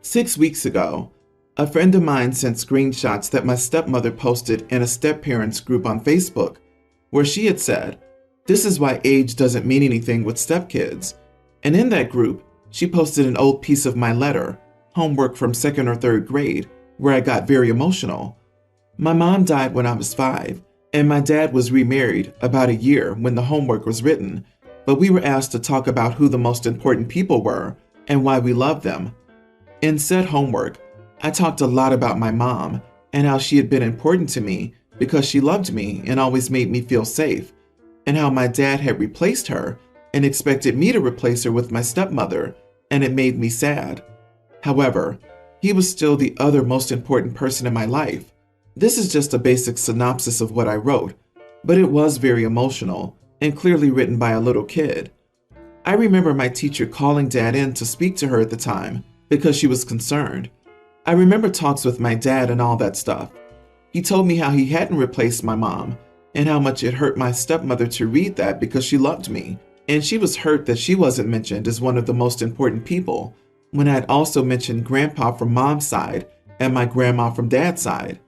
6 weeks ago, a friend of mine sent screenshots that my stepmother posted in a step-parents group on Facebook, where she had said, "This is why age doesn't mean anything with stepkids." And in that group, she posted an old piece of my letter, homework from second or third grade, where I got very emotional. My mom died when I was 5, and my dad was remarried about a year when the homework was written, but we were asked to talk about who the most important people were and why we loved them. In said homework, I talked a lot about my mom and how she had been important to me because she loved me and always made me feel safe, and how my dad had replaced her and expected me to replace her with my stepmother, and it made me sad. However, he was still the other most important person in my life. This is just a basic synopsis of what I wrote, but it was very emotional and clearly written by a little kid. I remember my teacher calling Dad in to speak to her at the time because she was concerned. I remember talks with my dad and all that stuff. He told me how he hadn't replaced my mom and how much it hurt my stepmother to read that because she loved me, and she was hurt that she wasn't mentioned as one of the most important people when I had also mentioned Grandpa from Mom's side and my grandma from Dad's side.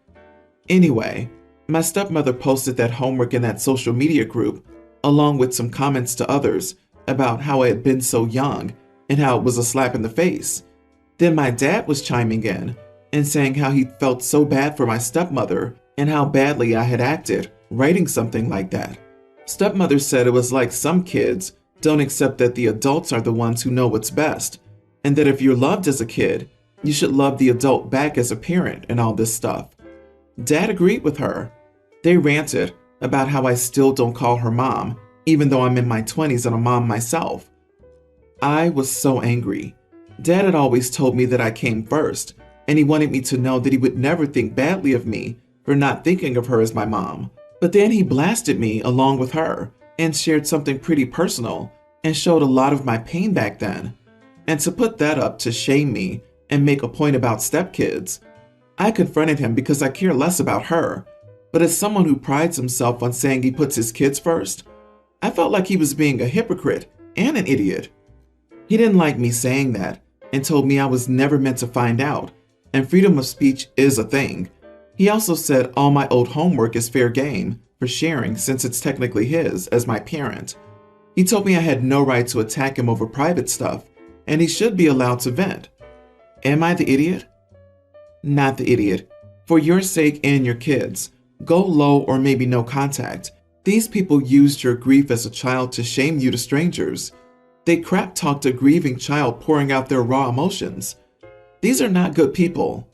Anyway, my stepmother posted that homework in that social media group, along with some comments to others about how I had been so young and how it was a slap in the face. Then my dad was chiming in and saying how he felt so bad for my stepmother and how badly I had acted, writing something like that. Stepmother said it was like some kids don't accept that the adults are the ones who know what's best, and that if you're loved as a kid, you should love the adult back as a parent and all this stuff. Dad agreed with her. They ranted about how I still don't call her mom, even though I'm in my 20s and a mom myself. I was so angry. Dad had always told me that I came first, and he wanted me to know that he would never think badly of me for not thinking of her as my mom. But then he blasted me along with her and shared something pretty personal and showed a lot of my pain back then. And to put that up to shame me and make a point about stepkids, I confronted him because I care less about her, but as someone who prides himself on saying he puts his kids first, I felt like he was being a hypocrite and an idiot. He didn't like me saying that and told me I was never meant to find out, and freedom of speech is a thing. He also said all my old homework is fair game for sharing since it's technically his as my parent. He told me I had no right to attack him over private stuff, and he should be allowed to vent. Am I the idiot? Not the idiot. For your sake and your kids, go low or maybe no contact. These people used your grief as a child to shame you to strangers. They crap talked a grieving child pouring out their raw emotions. These are not good people.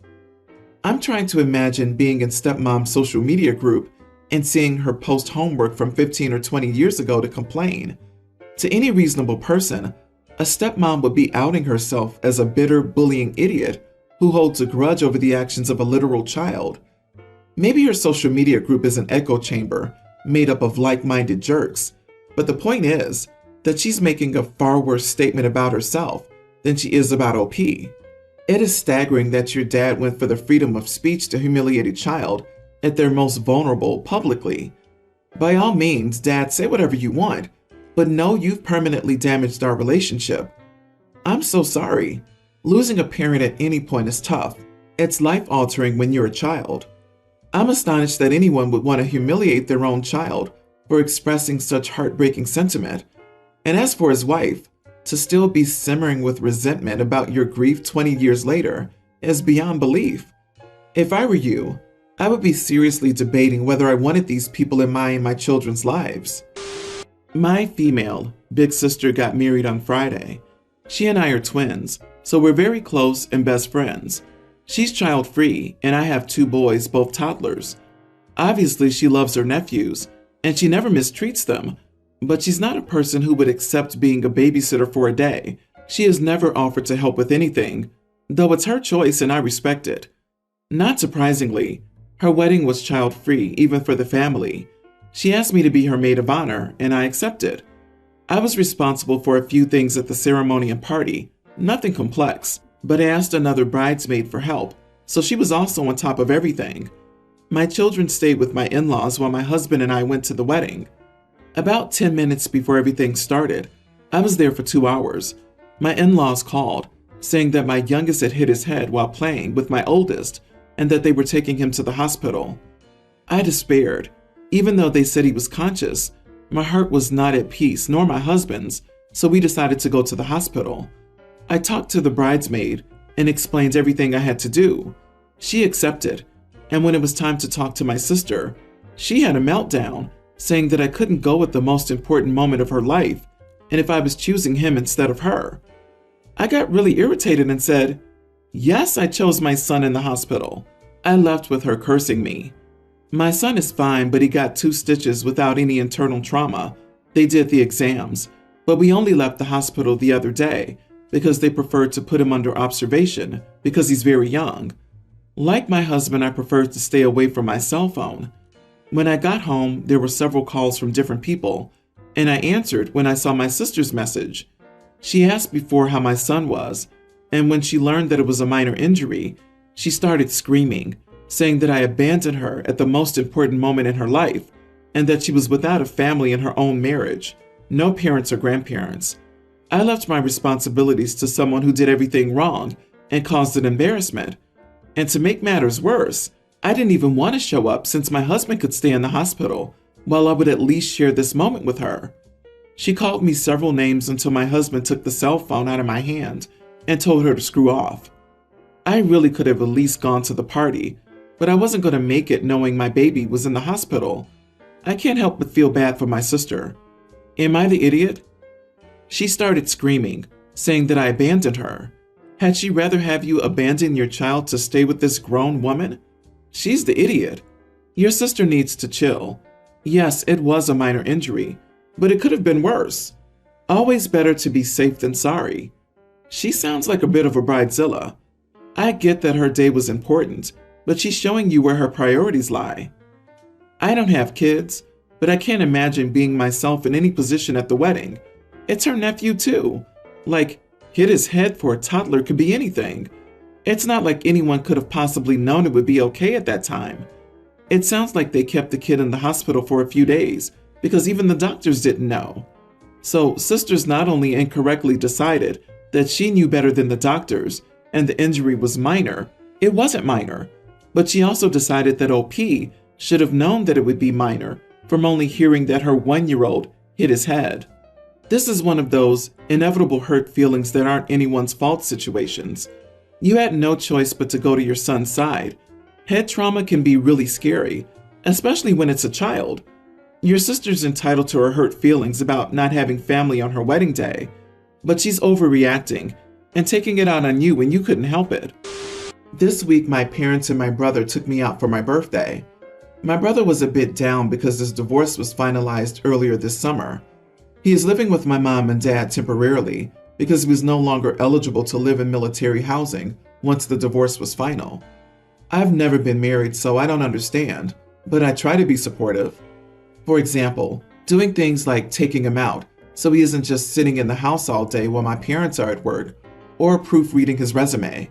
I'm trying to imagine being in stepmom's social media group and seeing her post homework from 15 or 20 years ago to complain. To any reasonable person, a stepmom would be outing herself as a bitter, bullying idiot who holds a grudge over the actions of a literal child. Maybe her social media group is an echo chamber made up of like-minded jerks, but the point is that she's making a far worse statement about herself than she is about OP. It is staggering that your dad went for the freedom of speech to humiliate a child at their most vulnerable publicly. By all means, Dad, say whatever you want, but know you've permanently damaged our relationship. I'm so sorry. Losing a parent at any point is tough. It's life-altering when you're a child. I'm astonished that anyone would want to humiliate their own child for expressing such heartbreaking sentiment. And as for his wife, to still be simmering with resentment about your grief 20 years later is beyond belief. If I were you, I would be seriously debating whether I wanted these people in my children's lives. My female big sister got married on Friday. She and I are twins, so we're very close and best friends. She's child-free, and I have 2 boys, both toddlers. Obviously, she loves her nephews, and she never mistreats them, but she's not a person who would accept being a babysitter for a day. She has never offered to help with anything, though it's her choice and I respect it. Not surprisingly, her wedding was child-free, even for the family. She asked me to be her maid of honor, and I accepted. I was responsible for a few things at the ceremony and party, nothing complex, but I asked another bridesmaid for help, so she was also on top of everything. My children stayed with my in-laws while my husband and I went to the wedding. About 10 minutes before everything started, I was there for 2 hours. My in-laws called, saying that my youngest had hit his head while playing with my oldest and that they were taking him to the hospital. I despaired. Even though they said he was conscious, my heart was not at peace, nor my husband's, so we decided to go to the hospital. I talked to the bridesmaid and explained everything I had to do. She accepted, and when it was time to talk to my sister, she had a meltdown, saying that I couldn't go at the most important moment of her life, and if I was choosing him instead of her. I got really irritated and said, "Yes, I chose my son in the hospital." I left with her cursing me. My son is fine, but he got 2 stitches without any internal trauma. They did the exams, but we only left the hospital the other day because they preferred to put him under observation because he's very young. Like my husband, I preferred to stay away from my cell phone. When I got home, there were several calls from different people, and I answered when I saw my sister's message. She asked before how my son was, and when she learned that it was a minor injury, she started screaming, saying that I abandoned her at the most important moment in her life, and that she was without a family in her own marriage, no parents or grandparents. I left my responsibilities to someone who did everything wrong and caused an embarrassment. And to make matters worse, I didn't even want to show up since my husband could stay in the hospital, while I would at least share this moment with her. She called me several names until my husband took the cell phone out of my hand and told her to screw off. I really could have at least gone to the party, but I wasn't going to make it knowing my baby was in the hospital. I can't help but feel bad for my sister. Am I the idiot? She started screaming, saying that I abandoned her. Had she rather have you abandon your child to stay with this grown woman? She's the idiot. Your sister needs to chill. Yes, it was a minor injury, but it could have been worse. Always better to be safe than sorry. She sounds like a bit of a bridezilla. I get that her day was important, but she's showing you where her priorities lie. I don't have kids, but I can't imagine being myself in any position at the wedding. It's her nephew too. Like, hit his head for a toddler could be anything. It's not like anyone could have possibly known it would be okay at that time. It sounds like they kept the kid in the hospital for a few days because even the doctors didn't know. So sister's not only incorrectly decided that she knew better than the doctors and the injury was minor, it wasn't minor, but she also decided that OP should have known that it would be minor from only hearing that her 1-year-old hit his head. This is one of those inevitable hurt feelings that aren't anyone's fault situations. You had no choice but to go to your son's side. Head trauma can be really scary, especially when it's a child. Your sister's entitled to her hurt feelings about not having family on her wedding day, but she's overreacting and taking it out on you when you couldn't help it. This week, my parents and my brother took me out for my birthday. My brother was a bit down because his divorce was finalized earlier this summer. He is living with my mom and dad temporarily because he was no longer eligible to live in military housing once the divorce was final. I've never been married, so I don't understand, but I try to be supportive. For example, doing things like taking him out so he isn't just sitting in the house all day while my parents are at work, or proofreading his resume.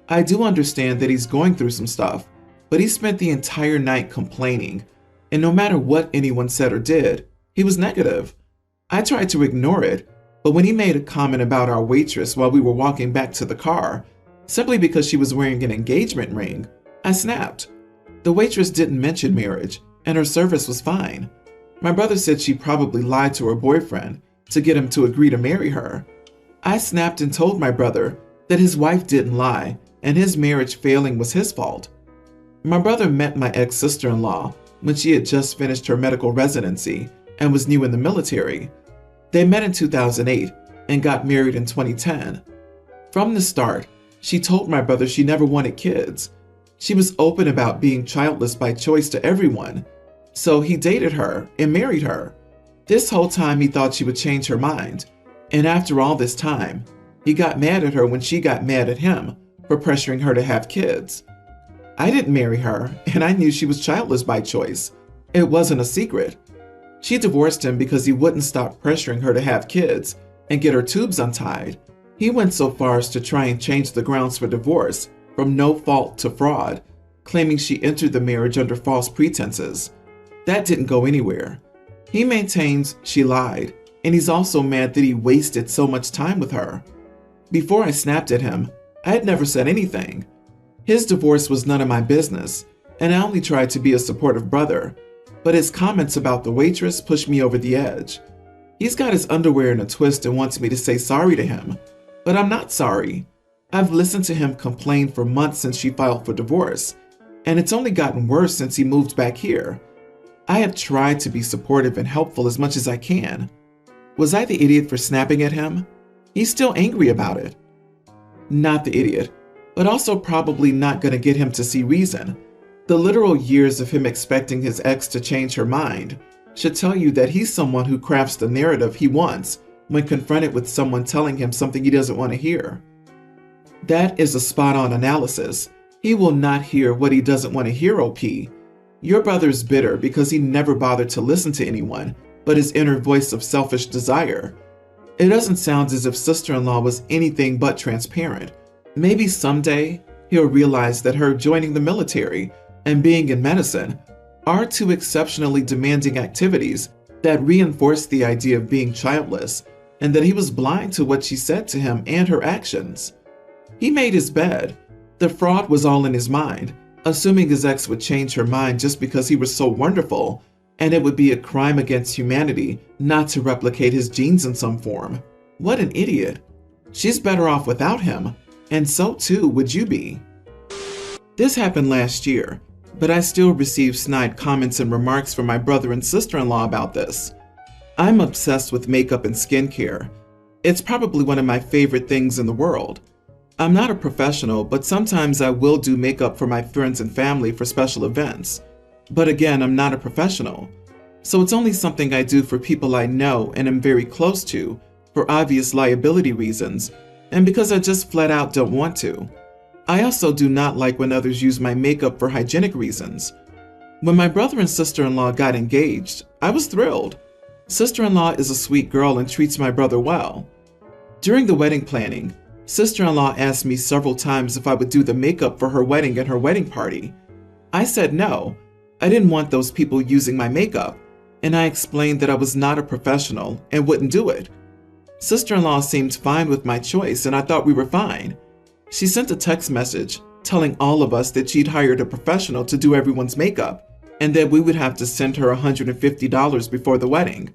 I do understand that he's going through some stuff, but he spent the entire night complaining, and no matter what anyone said or did, he was negative. I tried to ignore it, but when he made a comment about our waitress while we were walking back to the car, simply because she was wearing an engagement ring, I snapped. The waitress didn't mention marriage, and her service was fine. My brother said she probably lied to her boyfriend to get him to agree to marry her. I snapped and told my brother that his wife didn't lie, and his marriage failing was his fault. My brother met my ex-sister-in-law when she had just finished her medical residency and was new in the military. They met in 2008 and got married in 2010. From the start, she told my brother she never wanted kids. She was open about being childless by choice to everyone, so he dated her and married her. This whole time he thought she would change her mind, and after all this time, he got mad at her when she got mad at him for pressuring her to have kids. I didn't marry her, and I knew she was childless by choice. It wasn't a secret. She divorced him because he wouldn't stop pressuring her to have kids and get her tubes untied. He went so far as to try and change the grounds for divorce from no fault to fraud, claiming she entered the marriage under false pretenses. That didn't go anywhere. He maintains she lied, and he's also mad that he wasted so much time with her. Before I snapped at him, I had never said anything. His divorce was none of my business, and I only tried to be a supportive brother, but his comments about the waitress pushed me over the edge. He's got his underwear in a twist and wants me to say sorry to him, but I'm not sorry. I've listened to him complain for months since she filed for divorce, and it's only gotten worse since he moved back here. I have tried to be supportive and helpful as much as I can. Was I the idiot for snapping at him? He's still angry about it. Not the idiot, but also probably not going to get him to see reason. The literal years of him expecting his ex to change her mind should tell you that he's someone who crafts the narrative he wants when confronted with someone telling him something he doesn't want to hear. That is a spot-on analysis. He will not hear what he doesn't want to hear, OP. Your brother's bitter because he never bothered to listen to anyone but his inner voice of selfish desire. It doesn't sound as if sister-in-law was anything but transparent. Maybe someday he'll realize that her joining the military and being in medicine are two exceptionally demanding activities that reinforce the idea of being childless, and that he was blind to what she said to him and her actions. He made his bed. The fraud was all in his mind, assuming his ex would change her mind just because he was so wonderful, and it would be a crime against humanity not to replicate his genes in some form. What an idiot. She's better off without him, and so too would you be. This happened last year, but I still receive snide comments and remarks from my brother and sister-in-law about this. I'm obsessed with makeup and skincare. It's probably one of my favorite things in the world. I'm not a professional, but sometimes I will do makeup for my friends and family for special events. But again, I'm not a professional. So it's only something I do for people I know and am very close to, for obvious liability reasons, and because I just flat out don't want to. I also do not like when others use my makeup for hygienic reasons. When my brother and sister-in-law got engaged, I was thrilled. Sister-in-law is a sweet girl and treats my brother well. During the wedding planning, sister-in-law asked me several times if I would do the makeup for her wedding and her wedding party. I said no. I didn't want those people using my makeup, and I explained that I was not a professional and wouldn't do it. Sister-in-law seemed fine with my choice, and I thought we were fine. She sent a text message telling all of us that she'd hired a professional to do everyone's makeup, and that we would have to send her $150 before the wedding.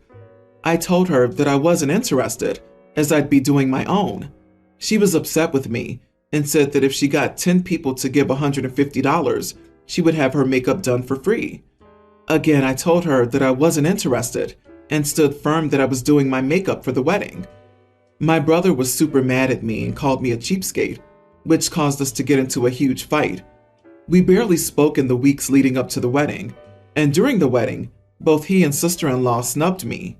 I told her that I wasn't interested, as I'd be doing my own. She was upset with me and said that if she got 10 people to give $150, she would have her makeup done for free. Again, I told her that I wasn't interested and stood firm that I was doing my makeup for the wedding. My brother was super mad at me and called me a cheapskate, which caused us to get into a huge fight. We barely spoke in the weeks leading up to the wedding, and during the wedding, both he and sister-in-law snubbed me.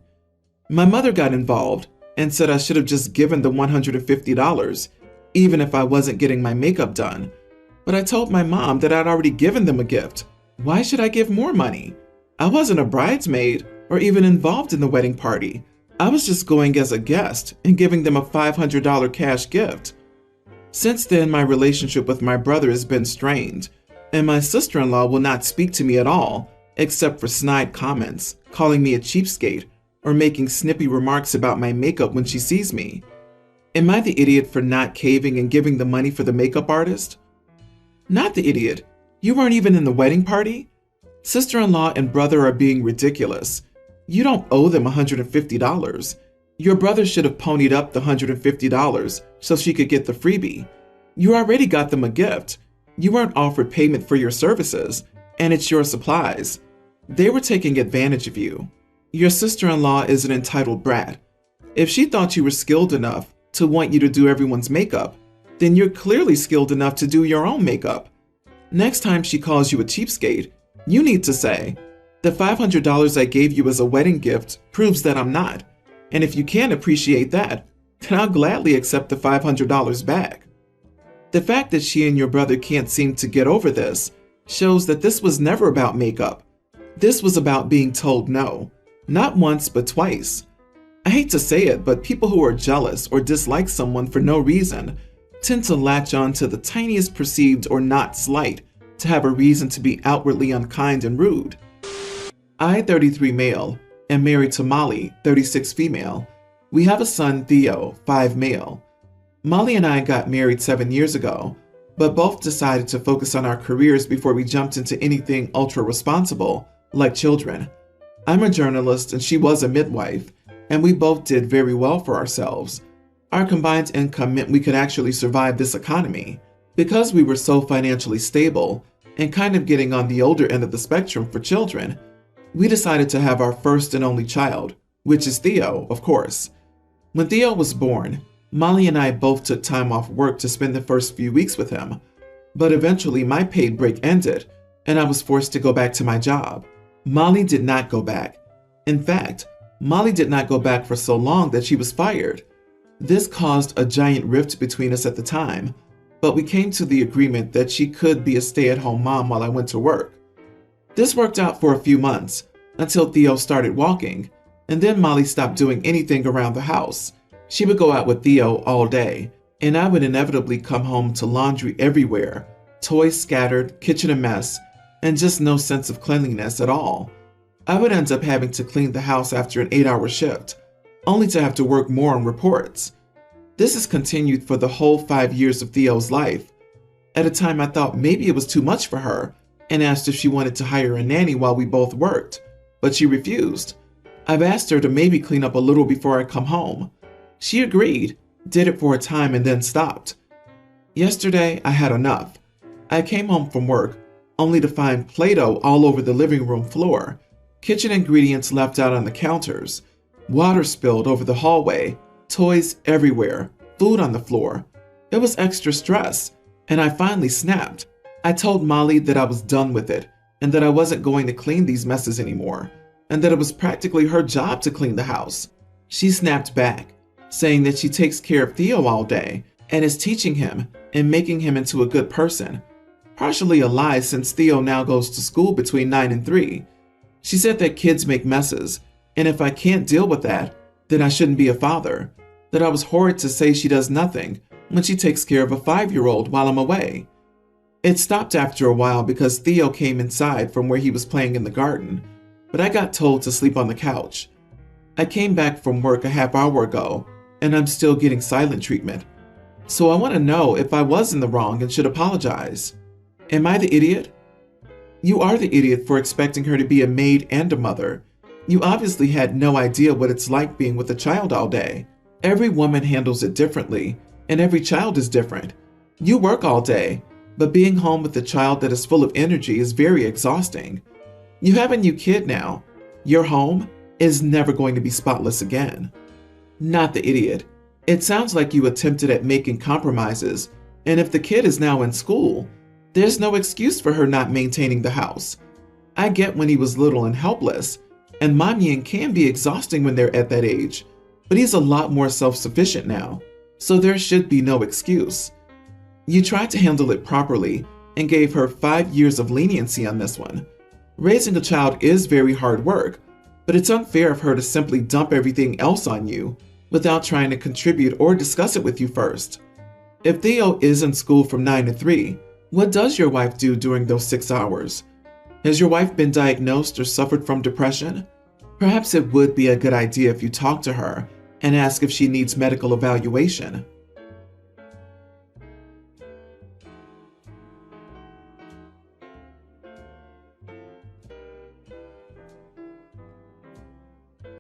My mother got involved and said I should have just given the $150, even if I wasn't getting my makeup done. But I told my mom that I'd already given them a gift. Why should I give more money? I wasn't a bridesmaid or even involved in the wedding party. I was just going as a guest and giving them a $500 cash gift. Since then, my relationship with my brother has been strained, and my sister-in-law will not speak to me at all, except for snide comments, calling me a cheapskate, or making snippy remarks about my makeup when she sees me. Am I the idiot for not caving and giving the money for the makeup artist? Not the idiot. You weren't even in the wedding party? Sister-in-law and brother are being ridiculous. You don't owe them $150. Your brother should have ponied up the $150 so she could get the freebie. You already got them a gift. You weren't offered payment for your services, and it's your supplies. They were taking advantage of you. Your sister-in-law is an entitled brat. If she thought you were skilled enough to want you to do everyone's makeup, then you're clearly skilled enough to do your own makeup. Next time she calls you a cheapskate, you need to say, "The $500 I gave you as a wedding gift proves that I'm not. And if you can't appreciate that, then I'll gladly accept the $500 back." The fact that she and your brother can't seem to get over this shows that this was never about makeup. This was about being told no, not once but twice. I hate to say it, but people who are jealous or dislike someone for no reason tend to latch on to the tiniest perceived or not slight to have a reason to be outwardly unkind and rude. I, 33 male, am married to Molly, 36 female. We have a son, Theo, 5 male. Molly and I got married 7 years ago, but both decided to focus on our careers before we jumped into anything ultra responsible, like children. I'm a journalist and she was a midwife, and we both did very well for ourselves. Our combined income meant we could actually survive this economy. Because we were so financially stable and kind of getting on the older end of the spectrum for children, we decided to have our first and only child, which is Theo, of course. When Theo was born, Molly and I both took time off work to spend the first few weeks with him, but eventually my paid break ended and I was forced to go back to my job. Molly did not go back. In fact, Molly did not go back for so long that she was fired. This caused a giant rift between us at the time, but we came to the agreement that she could be a stay-at-home mom while I went to work. This worked out for a few months until Theo started walking, and then Molly stopped doing anything around the house. She would go out with Theo all day, and I would inevitably come home to laundry everywhere, toys scattered, kitchen a mess, and just no sense of cleanliness at all. I would end up having to clean the house after an 8-hour shift, only to have to work more on reports. This has continued for the whole 5 years of Theo's life. At a time I thought maybe it was too much for her and asked if she wanted to hire a nanny while we both worked, but she refused. I've asked her to maybe clean up a little before I come home. She agreed, did it for a time, and then stopped. Yesterday, I had enough. I came home from work, only to find Play-Doh all over the living room floor, kitchen ingredients left out on the counters, water spilled over the hallway, toys everywhere, food on the floor. It was extra stress, and I finally snapped. I told Molly that I was done with it, and that I wasn't going to clean these messes anymore, and that it was practically her job to clean the house. She snapped back, saying that she takes care of Theo all day and is teaching him and making him into a good person. Partially a lie, since Theo now goes to school between 9 and 3. She said that kids make messes, and if I can't deal with that, then I shouldn't be a father. That I was horrid to say she does nothing when she takes care of a 5-year-old while I'm away. It stopped after a while because Theo came inside from where he was playing in the garden, but I got told to sleep on the couch. I came back from work a half hour ago, and I'm still getting silent treatment. So I want to know if I was in the wrong and should apologize. Am I the idiot? You are the idiot for expecting her to be a maid and a mother. You obviously had no idea what it's like being with a child all day. Every woman handles it differently, and every child is different. You work all day, but being home with a child that is full of energy is very exhausting. You have a new kid now. Your home is never going to be spotless again. Not the idiot. It sounds like you attempted at making compromises, and if the kid is now in school, there's no excuse for her not maintaining the house. I get when he was little and helpless, and mommying can be exhausting when they're at that age, but he's a lot more self-sufficient now, so there should be no excuse. You tried to handle it properly and gave her 5 years of leniency on this one. Raising a child is very hard work, but it's unfair of her to simply dump everything else on you without trying to contribute or discuss it with you first. If Theo is in school from 9 to 3, what does your wife do during those 6 hours? Has your wife been diagnosed or suffered from depression? Perhaps it would be a good idea if you talk to her and ask if she needs medical evaluation.